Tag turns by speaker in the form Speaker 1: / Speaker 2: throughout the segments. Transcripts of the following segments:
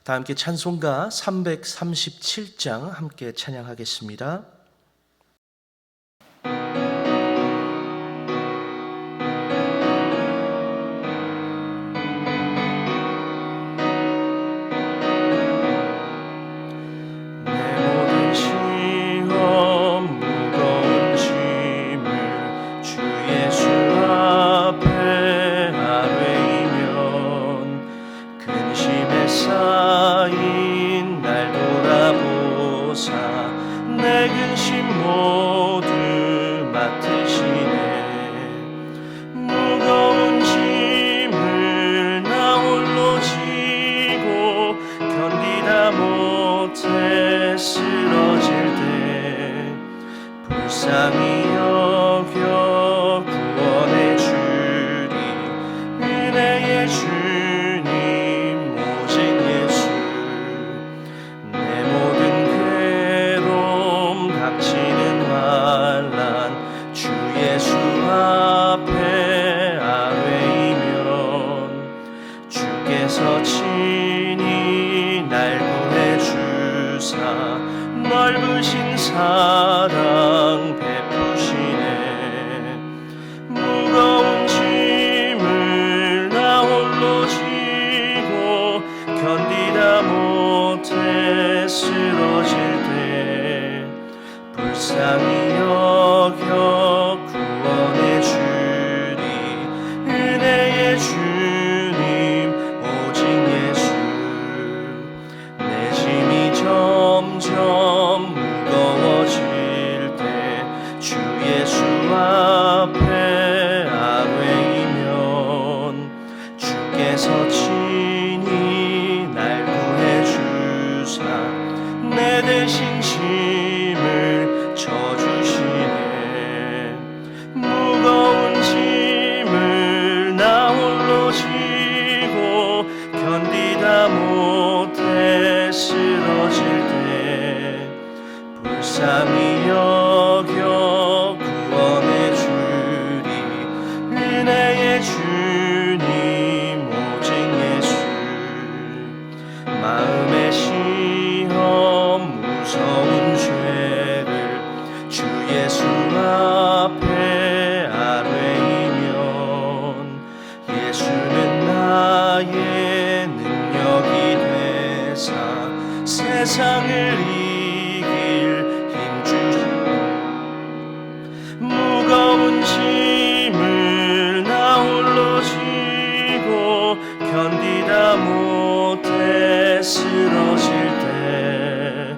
Speaker 1: 다 함께 찬송가 337장 함께 찬양하겠습니다.
Speaker 2: 내 근심 모두 맡으시네. 무거운 짐을 나 홀로 지고 견디다 못해 쓰러질 때 불쌍히 여겨 구원해 주리. 은혜의 주님 오직 예수. 내 모든 닥치는 환난 주 예수 앞에 아뢰이면 주께서 친히 날 구해 주사 넓으신 사랑 베푸시네. 무거운 짐을 나 홀로 지고 견디다 못해 쓰러질 때 불쌍히 여겨 구원해 주리. 은혜의 주님 오직 예수. 내 짐이 점점 무거워질 때 주 예수 앞에 아뢰이면 주께서 친히 날 구해 주사 내 대신 짐을 져주시네. 무거운 짐을 나 홀로 지고 견디다 못해 쓰러질 때 불쌍히 여겨 구원해 주리. 은혜의 주님 오직 예수. 마음의 시험 무서운 죄를 주 예수 앞에 아뢰이면 예수는 나의 능력이 되사 세상을 이길 힘 주시네. 무거운 짐을 나 홀로 지고 견디다 못해 쓰러질 때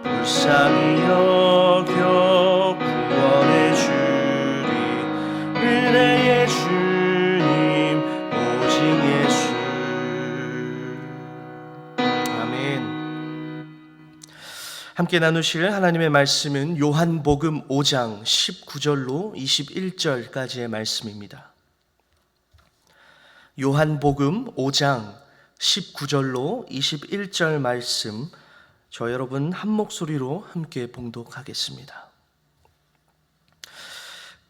Speaker 2: 불쌍히 여겨 구원해 주리. 은혜의 주님 오직 예수. 아멘. 함께 나누실 하나님의 말씀은 요한복음 5장 19절로 21절까지의 말씀입니다. 요한복음 5장 19절로 21절 말씀, 저 여러분 한 목소리로 함께 봉독하겠습니다.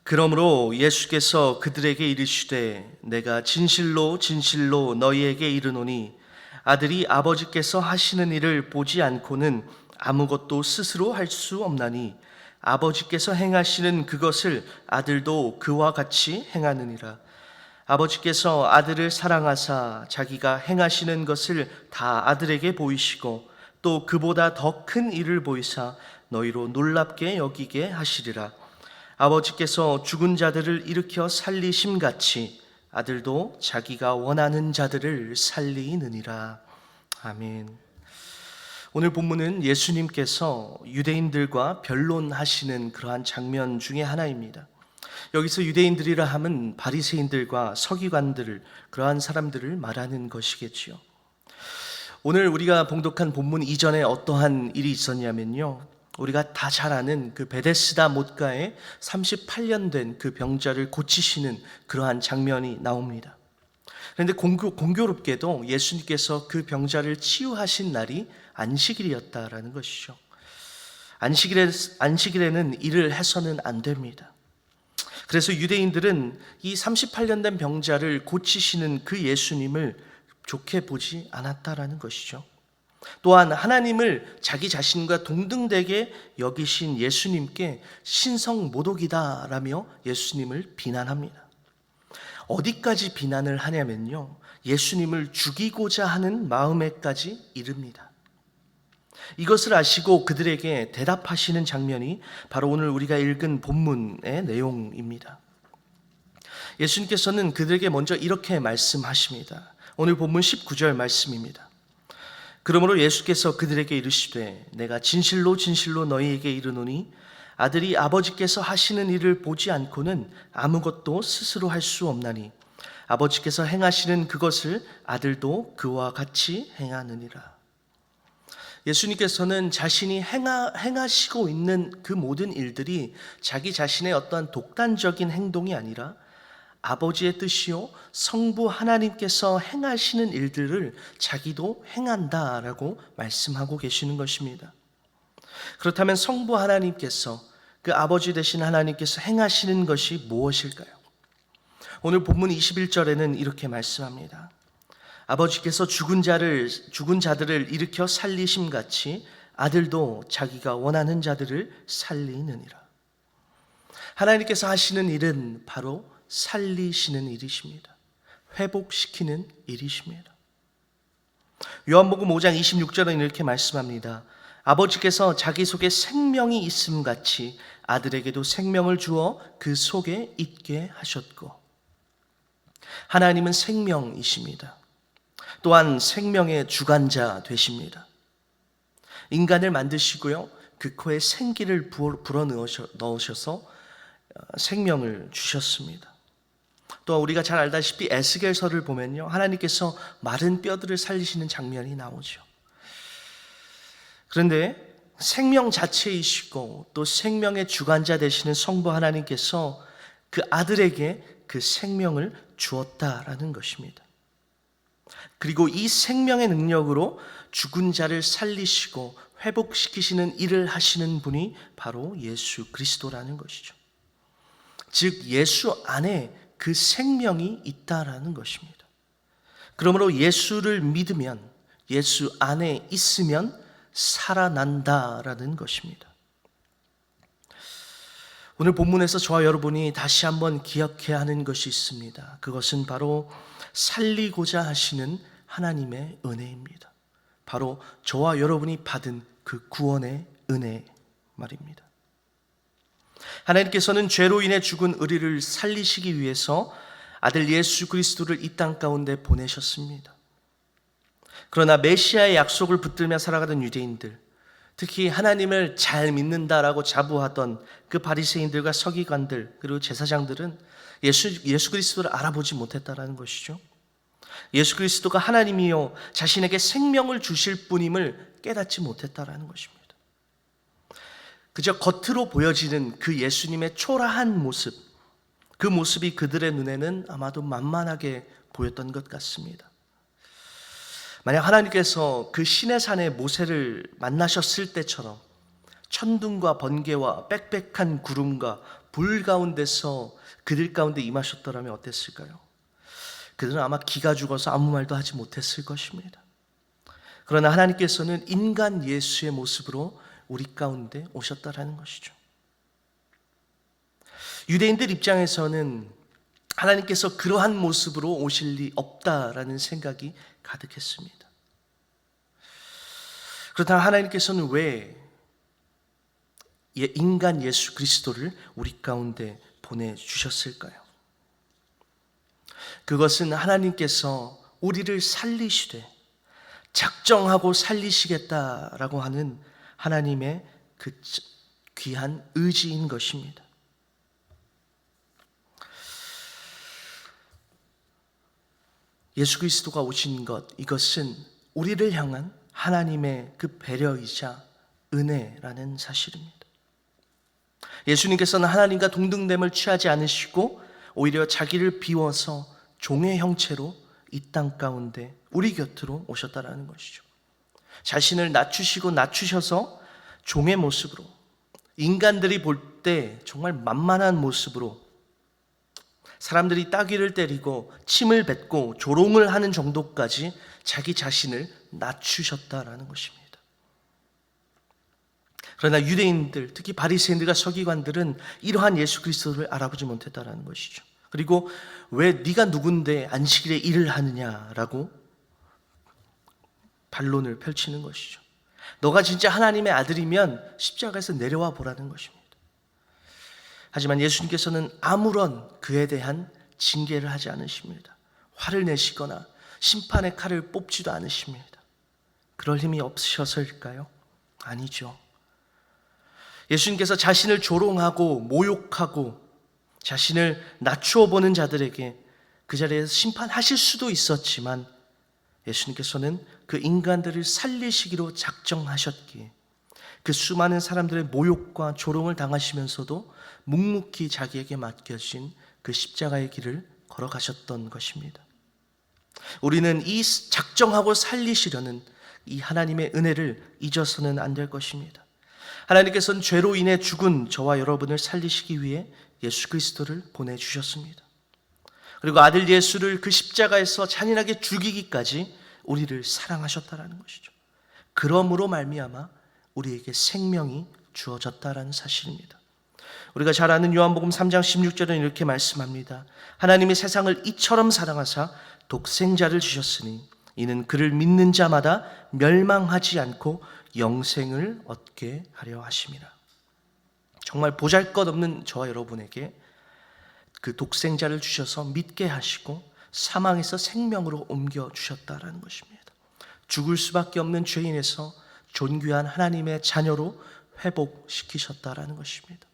Speaker 2: 그러므로 예수께서 그들에게 이르시되 내가 진실로 진실로 너희에게 이르노니 아들이 아버지께서 하시는 일을 보지 않고는 아무것도 스스로 할 수 없나니 아버지께서 행하시는 그것을 아들도 그와 같이 행하느니라. 아버지께서 아들을 사랑하사 자기가 행하시는 것을 다 아들에게 보이시고 또 그보다 더 큰 일을 보이사 너희로 놀랍게 여기게 하시리라. 아버지께서 죽은 자들을 일으켜 살리심같이 아들도 자기가 원하는 자들을 살리느니라. 아멘. 오늘 본문은 예수님께서 유대인들과 변론하시는 그러한 장면 중에 하나입니다. 여기서 유대인들이라 함은 바리새인들과 서기관들을, 그러한 사람들을 말하는 것이겠지요. 오늘 우리가 봉독한 본문 이전에 어떠한 일이 있었냐면요, 우리가 다 잘 아는 그 베데스다 못가에 38년 된 그 병자를 고치시는 그러한 장면이 나옵니다. 그런데 공교롭게도 예수님께서 그 병자를 치유하신 날이 안식일이었다라는 것이죠. 안식일에는 일을 해서는 안 됩니다. 그래서 유대인들은 이 38년 된 병자를 고치시는 그 예수님을 좋게 보지 않았다라는 것이죠. 또한 하나님을 자기 자신과 동등되게 여기신 예수님께 신성모독이다라며 예수님을 비난합니다. 어디까지 비난을 하냐면요, 예수님을 죽이고자 하는 마음에까지 이릅니다. 이것을 아시고 그들에게 대답하시는 장면이 바로 오늘 우리가 읽은 본문의 내용입니다. 예수님께서는 그들에게 먼저 이렇게 말씀하십니다. 오늘 본문 19절 말씀입니다. 그러므로 예수께서 그들에게 이르시되 내가 진실로 진실로 너희에게 이르노니 아들이 아버지께서 하시는 일을 보지 않고는 아무것도 스스로 할 수 없나니 아버지께서 행하시는 그것을 아들도 그와 같이 행하느니라. 예수님께서는 자신이 행하시고 있는 그 모든 일들이 자기 자신의 어떠한 독단적인 행동이 아니라 아버지의 뜻이요 성부 하나님께서 행하시는 일들을 자기도 행한다라고 말씀하고 계시는 것입니다. 그렇다면 성부 하나님께서, 그 아버지 되신 하나님께서 행하시는 것이 무엇일까요? 오늘 본문 21절에는 이렇게 말씀합니다. 아버지께서 죽은 자들을 일으켜 살리심 같이 아들도 자기가 원하는 자들을 살리느니라. 하나님께서 하시는 일은 바로 살리시는 일이십니다. 회복시키는 일이십니다. 요한복음 5장 26절은 이렇게 말씀합니다. 아버지께서 자기 속에 생명이 있음 같이 아들에게도 생명을 주어 그 속에 있게 하셨고, 하나님은 생명이십니다. 또한 생명의 주관자 되십니다. 인간을 만드시고요, 그 코에 생기를 불어 넣으셔서 생명을 주셨습니다. 또 우리가 잘 알다시피 에스겔서를 보면요, 하나님께서 마른 뼈들을 살리시는 장면이 나오죠. 그런데 생명 자체이시고 또 생명의 주관자 되시는 성부 하나님께서 그 아들에게 그 생명을 주었다라는 것입니다. 그리고 이 생명의 능력으로 죽은 자를 살리시고 회복시키시는 일을 하시는 분이 바로 예수 그리스도라는 것이죠. 즉 예수 안에 그 생명이 있다라는 것입니다. 그러므로 예수를 믿으면, 예수 안에 있으면 살아난다라는 것입니다. 오늘 본문에서 저와 여러분이 다시 한번 기억해야 하는 것이 있습니다. 그것은 바로 살리고자 하시는 하나님의 은혜입니다. 바로 저와 여러분이 받은 그 구원의 은혜 말입니다. 하나님께서는 죄로 인해 죽은 우리를 살리시기 위해서 아들 예수 그리스도를 이 땅 가운데 보내셨습니다. 그러나 메시아의 약속을 붙들며 살아가던 유대인들, 특히 하나님을 잘 믿는다라고 자부하던 그 바리새인들과 서기관들 그리고 제사장들은 예수 그리스도를 알아보지 못했다라는 것이죠. 예수 그리스도가 하나님이요 자신에게 생명을 주실 분임을 깨닫지 못했다라는 것입니다. 그저 겉으로 보여지는 그 예수님의 초라한 모습, 그 모습이 그들의 눈에는 아마도 만만하게 보였던 것 같습니다. 만약 하나님께서 그 시내산의 모세를 만나셨을 때처럼 천둥과 번개와 빽빽한 구름과 불 가운데서 그들 가운데 임하셨더라면 어땠을까요? 그들은 아마 기가 죽어서 아무 말도 하지 못했을 것입니다. 그러나 하나님께서는 인간 예수의 모습으로 우리 가운데 오셨다라는 것이죠. 유대인들 입장에서는 하나님께서 그러한 모습으로 오실 리 없다라는 생각이 가득했습니다. 그렇다면 하나님께서는 왜 인간 예수 그리스도를 우리 가운데 보내주셨을까요? 그것은 하나님께서 우리를 살리시되 작정하고 살리시겠다라고 하는 하나님의 그 귀한 의지인 것입니다. 예수 그리스도가 오신 것, 이것은 우리를 향한 하나님의 그 배려이자 은혜라는 사실입니다. 예수님께서는 하나님과 동등됨을 취하지 않으시고 오히려 자기를 비워서 종의 형체로 이 땅 가운데 우리 곁으로 오셨다라는 것이죠. 자신을 낮추셔서 종의 모습으로, 인간들이 볼 때 정말 만만한 모습으로, 사람들이 따귀를 때리고 침을 뱉고 조롱을 하는 정도까지 자기 자신을
Speaker 1: 낮추셨다라는 것입니다. 그러나 유대인들, 특히 바리새인들과 서기관들은 이러한 예수 그리스도를 알아보지 못했다라는 것이죠. 그리고 왜 네가 누군데 안식일에 일을 하느냐라고 반론을 펼치는 것이죠. 너가 진짜 하나님의 아들이면 십자가에서 내려와 보라는 것입니다. 하지만 예수님께서는 아무런 그에 대한 징계를 하지 않으십니다. 화를 내시거나 심판의 칼을 뽑지도 않으십니다. 그럴 힘이 없으셔서일까요? 아니죠. 예수님께서 자신을 조롱하고 모욕하고 자신을 낮추어 보는 자들에게 그 자리에서 심판하실 수도 있었지만 예수님께서는 그 인간들을 살리시기로 작정하셨기에 그 수많은 사람들의 모욕과 조롱을 당하시면서도 묵묵히 자기에게 맡겨진 그 십자가의 길을 걸어가셨던 것입니다. 우리는 이 작정하고 살리시려는 이 하나님의 은혜를 잊어서는 안 될 것입니다. 하나님께서는 죄로 인해 죽은 저와 여러분을 살리시기 위해 예수 그리스도를 보내주셨습니다. 그리고 아들 예수를 그 십자가에서 잔인하게 죽이기까지 우리를 사랑하셨다라는 것이죠. 그러므로 말미암아 우리에게 생명이 주어졌다라는 사실입니다. 우리가 잘 아는 요한복음 3장 16절은 이렇게 말씀합니다. 하나님이 세상을 이처럼 사랑하사 독생자를 주셨으니 이는 그를 믿는 자마다 멸망하지 않고 영생을 얻게 하려 하심이라. 정말 보잘것없는 저와 여러분에게 그 독생자를 주셔서 믿게 하시고 사망에서 생명으로 옮겨주셨다라는 것입니다. 죽을 수밖에 없는 죄인에서 존귀한 하나님의 자녀로 회복시키셨다라는 것입니다.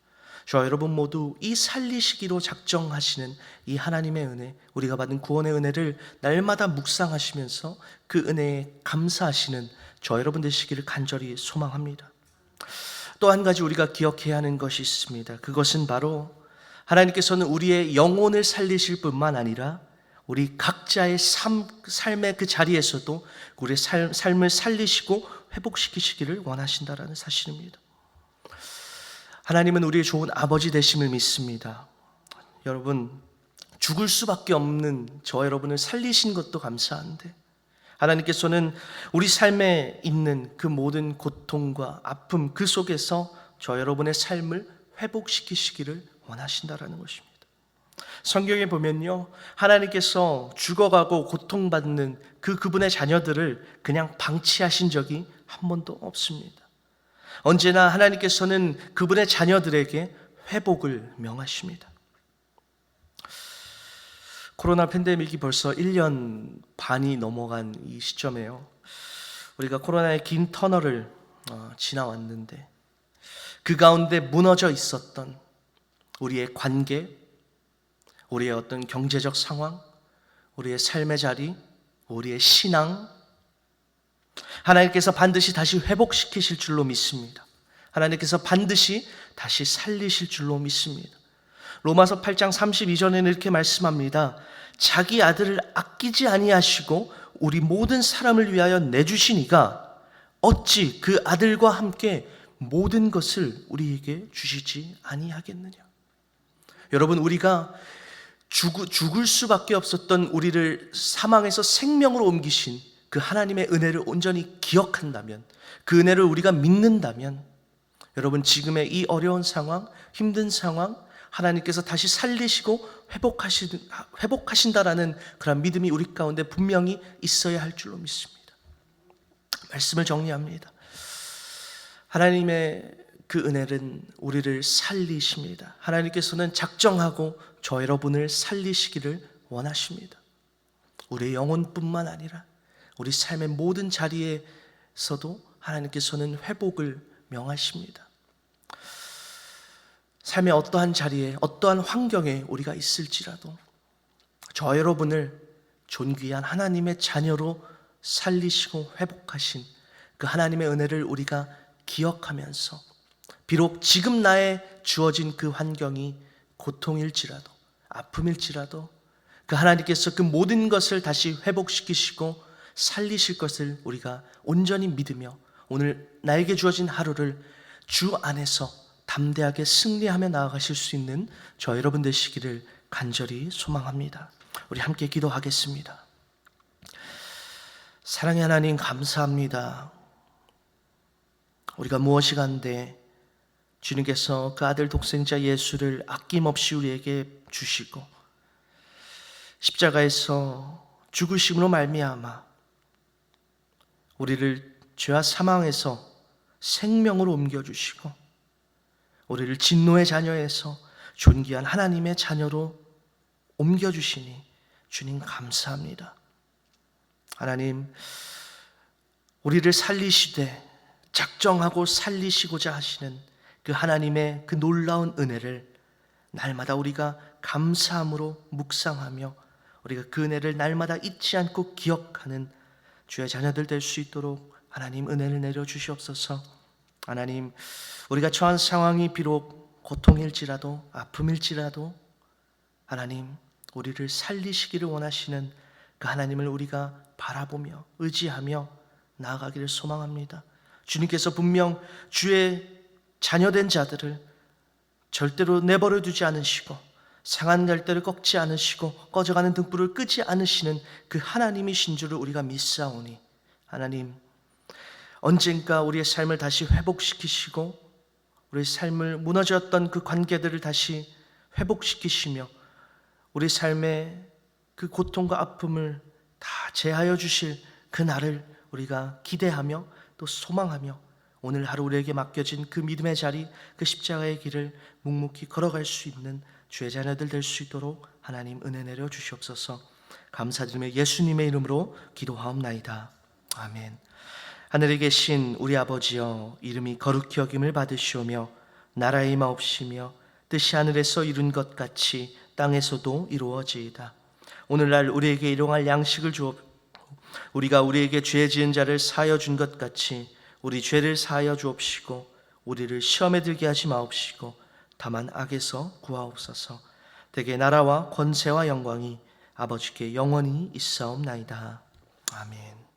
Speaker 1: 저와 여러분 모두 이 살리시기로 작정하시는 이 하나님의 은혜, 우리가 받은 구원의 은혜를 날마다 묵상하시면서 그 은혜에 감사하시는 저와 여러분 되시기를 간절히 소망합니다. 또 한 가지 우리가 기억해야 하는 것이 있습니다. 그것은 바로 하나님께서는 우리의 영혼을 살리실 뿐만 아니라 우리 각자의 삶의 그 자리에서도 우리의 삶을 살리시고 회복시키시기를 원하신다라는 사실입니다. 하나님은 우리의 좋은 아버지 되심을 믿습니다. 여러분, 죽을 수밖에 없는 저와 여러분을 살리신 것도 감사한데 하나님께서는 우리 삶에 있는 그 모든 고통과 아픔 그 속에서 저와 여러분의 삶을 회복시키시기를 원하신다라는 것입니다. 성경에 보면요, 하나님께서 죽어가고 고통받는 그분의 자녀들을 그냥 방치하신 적이 한 번도 없습니다. 언제나 하나님께서는 그분의 자녀들에게 회복을 명하십니다. 코로나 팬데믹이 벌써 1년 반이 넘어간 이 시점에요, 우리가 코로나의 긴 터널을 지나왔는데 그 가운데 무너져 있었던 우리의 관계, 우리의 어떤 경제적 상황, 우리의 삶의 자리, 우리의 신앙, 하나님께서 반드시 다시 회복시키실 줄로 믿습니다. 하나님께서 반드시 다시 살리실 줄로 믿습니다. 로마서 8장 32절에는 이렇게 말씀합니다. 자기 아들을 아끼지 아니하시고 우리 모든 사람을 위하여 내주시니가 어찌 그 아들과 함께 모든 것을 우리에게 주시지 아니하겠느냐. 여러분, 우리가 죽을 수밖에 없었던 우리를 사망에서 생명으로 옮기신 그 하나님의 은혜를 온전히 기억한다면, 그 은혜를 우리가 믿는다면, 여러분 지금의 이 어려운 상황, 힘든 상황, 하나님께서 다시 살리시고 회복하신다라는 그런 믿음이 우리 가운데 분명히 있어야 할 줄로 믿습니다. 말씀을 정리합니다. 하나님의 그 은혜는 우리를 살리십니다. 하나님께서는 작정하고 저 여러분을 살리시기를 원하십니다. 우리의 영혼뿐만 아니라 우리 삶의 모든 자리에서도 하나님께서는 회복을 명하십니다. 삶의 어떠한 자리에, 어떠한 환경에 우리가 있을지라도 저 여러분을 존귀한 하나님의 자녀로 살리시고 회복하신 그 하나님의 은혜를 우리가 기억하면서, 비록 지금 나에 주어진 그 환경이 고통일지라도, 아픔일지라도 그 하나님께서 그 모든 것을 다시 회복시키시고 살리실 것을 우리가 온전히 믿으며 오늘 나에게 주어진 하루를 주 안에서 담대하게 승리하며 나아가실 수 있는 저 여러분 되시기를 간절히 소망합니다. 우리 함께 기도하겠습니다. 사랑의 하나님 감사합니다. 우리가 무엇이 간데 주님께서 그 아들 독생자 예수를 아낌없이 우리에게 주시고 십자가에서 죽으심으로 말미암아 우리를 죄와 사망에서 생명으로 옮겨주시고 우리를 진노의 자녀에서 존귀한 하나님의 자녀로 옮겨주시니 주님 감사합니다. 하나님, 우리를 살리시되 작정하고 살리시고자 하시는 그 하나님의 그 놀라운 은혜를 날마다 우리가 감사함으로 묵상하며 우리가 그 은혜를 날마다 잊지 않고 기억하는 주의 자녀들 될 수 있도록 하나님 은혜를 내려주시옵소서. 하나님, 우리가 처한 상황이 비록 고통일지라도 아픔일지라도 하나님, 우리를 살리시기를 원하시는 그 하나님을 우리가 바라보며 의지하며 나아가기를 소망합니다. 주님께서 분명 주의 자녀된 자들을 절대로 내버려 두지 않으시고 상한 갈대를 꺾지 않으시고 꺼져가는 등불을 끄지 않으시는 그 하나님이신 줄을 우리가 믿사오니 하나님, 언젠가 우리의 삶을 다시 회복시키시고 우리의 삶을 무너졌던 그 관계들을 다시 회복시키시며 우리 삶의 그 고통과 아픔을 다 제하여 주실 그 날을 우리가 기대하며 또 소망하며 오늘 하루 우리에게 맡겨진 그 믿음의 자리, 그 십자가의 길을 묵묵히 걸어갈 수 있는 주의 자녀들 될 수 있도록 하나님 은혜 내려 주시옵소서. 감사드리며 예수님의 이름으로 기도하옵나이다. 아멘. 하늘에 계신 우리 아버지여, 이름이 거룩히 여김을 받으시오며 나라의 임하옵시며 뜻이 하늘에서 이룬 것 같이 땅에서도 이루어지이다. 오늘날 우리에게 일용할 양식을 주옵. 우리가 우리에게 죄 지은 자를 사하여 준 것 같이 우리 죄를 사하여 주옵시고 우리를 시험에 들게 하지 마옵시고 다만 악에서 구하옵소서. 대개 나라와 권세와 영광이 아버지께 영원히 있사옵나이다. 아멘.